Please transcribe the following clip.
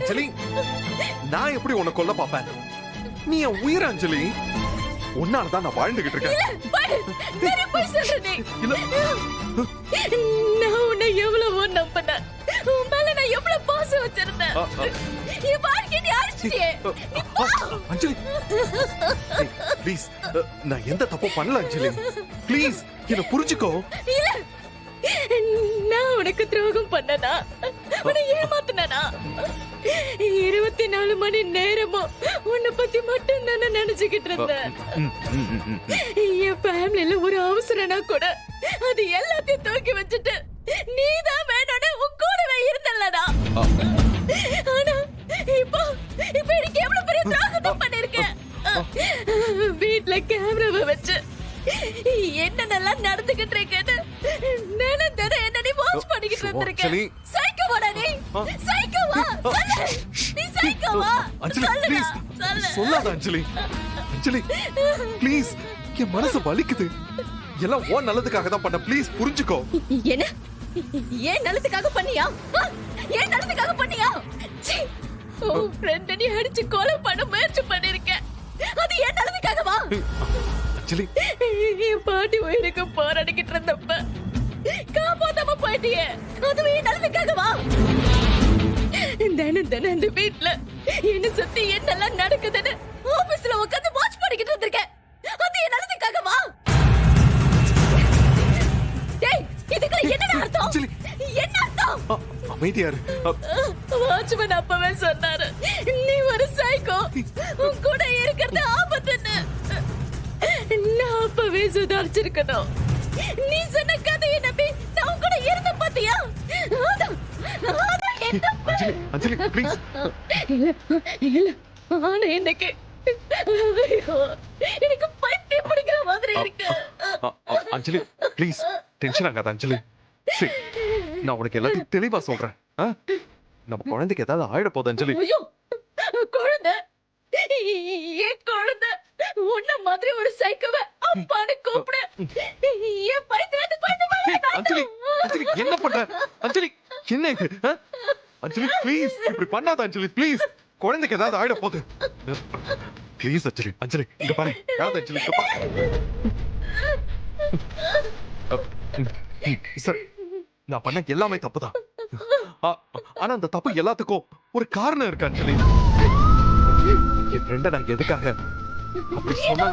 அஞ்சலி நான் எப்படி உன்னை கொல்ல பாப்பேன்? நீ என் உயிர் அஞ்சலி. உன்னாலதான் நான் வாழ்ந்துகிட்டு இருக்கேன். இல்ல நான் உன்னை எவ்வளவோ நம்பினேன். உன் மேல நான் எவ்வளவு பாசம் வச்சிருந்தேன். என் வாழ்க்கையை நீ அழிச்சிட்டியே. அஞ்சலி ப்ளீஸ், நான் எந்த தப்பும் பண்ணல அஞ்சலி. ப்ளீஸ் என்ன புரிஞ்சுக்கோ. இல்ல, நான் உனக்கு துரோகம் பண்ணனா? உன்னை ஏமாத்தினா? 24 மணி நேரமும் உன்னை பத்தி மட்டும் தானே நினைச்சுக்கிட்டு இருந்தேன். என் ஃபேமிலில ஒரு அவசரம்னா கூட அது எல்லாத்தையும் தூக்கி வச்சுட்டு நீதான் வேணும்னு உன் கூடவே இருந்தல்லடா. ஆனா இப்போ எனக்கு எவ்வளவு பெரிய துரோகத்தை பண்ணிருக்கேன். வீட்ல கேமராவை வச்சு என்னென்னலாம் நடந்துகிட்டு இருக்கேன்னு தினம் என்ன நீ வாட்ச் பண்ணிக்கிட்டு இருந்திருக்கேன். சைக்கோவாடா நீ? சைக்கோவா? சொல்லு, நீ சைக்கோவா? அஞ்சலி ப்ளீஸ் சொல்லாத அஞ்சலி. அஞ்சலி ப்ளீஸ், என் மனசு வலிக்குது. எல்லாம் உன் நல்லதுக்காக தான் பண்ண. ப்ளீஸ் புரிஞ்சுக்கோ. என்ன? ஏன் நல்லதுக்காக பண்ணியா? ஏன் நல்லதுக்காக பண்ணியா? உன் ஃப்ரெண்ட் நீ அடிச்சு கொலை பண்ண முயற்சி பண்ணிருக்க. அது ஏன் நல்லதுக்காகவா? அஞ்சலி என் பாட்டி உயிருக்கு போராடிக்கிட்டு இருந்தப்ப காப்பாத்தாம போயிட்டியே, அதுவே நல்லதுக்காகவா? தினம் தினம் இந்த வீட்ல என்ன சுத்தி என்னெல்லாம் நடக்குதுன்னு ஆபீஸ்ல உட்கார்ந்து வாட்ச் பண்ணிக்கிட்டு இருந்திருக்கேன். அது என் நல்லதுக்காகவா? டேய், இதுக்கு என்ன அர்த்தம்? என்ன அர்த்தம்? அமைதியாரு. வாட்ச்மேன் அப்பவே சொன்னாரு, நீ ஒரு சைக்கோ, உன் கூட இருக்கிறது ஆபத்துன்னு. நான் அப்பவே சுதாரிச்சிருக்கணும். நீ சொன்ன கதையை நம்பி நான் உன் கூட இருந்த பாத்தியா? அஞ்சலி ப்ளீஸ். இல்ல, ஆனா எனக்கு பைத்தியம் பிடிக்கிற மாதிரி இருக்கு. அஞ்சலி ப்ளீஸ் டென்ஷன் ஆகாத அஞ்சலி. சரி, நான் உனக்கு எல்லாத்தையும் தெளிவா சொல்றேன். நம்ம குழந்தைக்கு ஏதாவது ஆயிட போகுது அஞ்சலி. ஐயோ, குழந்தை? என் குழந்தை உன்ன மாதிரி ஒரு சைக்கோவை அப்பான்னு கூப்பிடு. என் பைத்தியத்தை அஞ்சலி அஞ்சலி என்ன பண்ற? அஞ்சலி என்ன இது? அஞ்சலி ப்ளீஸ் இப்படி பண்ணாத அஞ்சலி ப்ளீஸ். குழந்தைக்கு ஏதாவது ஆயிட போகுது. ப்ளீஸ் அஞ்சலி. அஞ்சலி இங்க பாரு. யாராவது அஞ்சலி இங்க பாரு. சார், நான் பண்ண எல்லாமே தப்புதான். ஆனா அந்த தப்பு எல்லாத்துக்கும் ஒரு காரணம் இருக்கு அஞ்சலி. என் ஃப்ரெண்ட நாங்க எதுக்காக அப்படி சொன்னா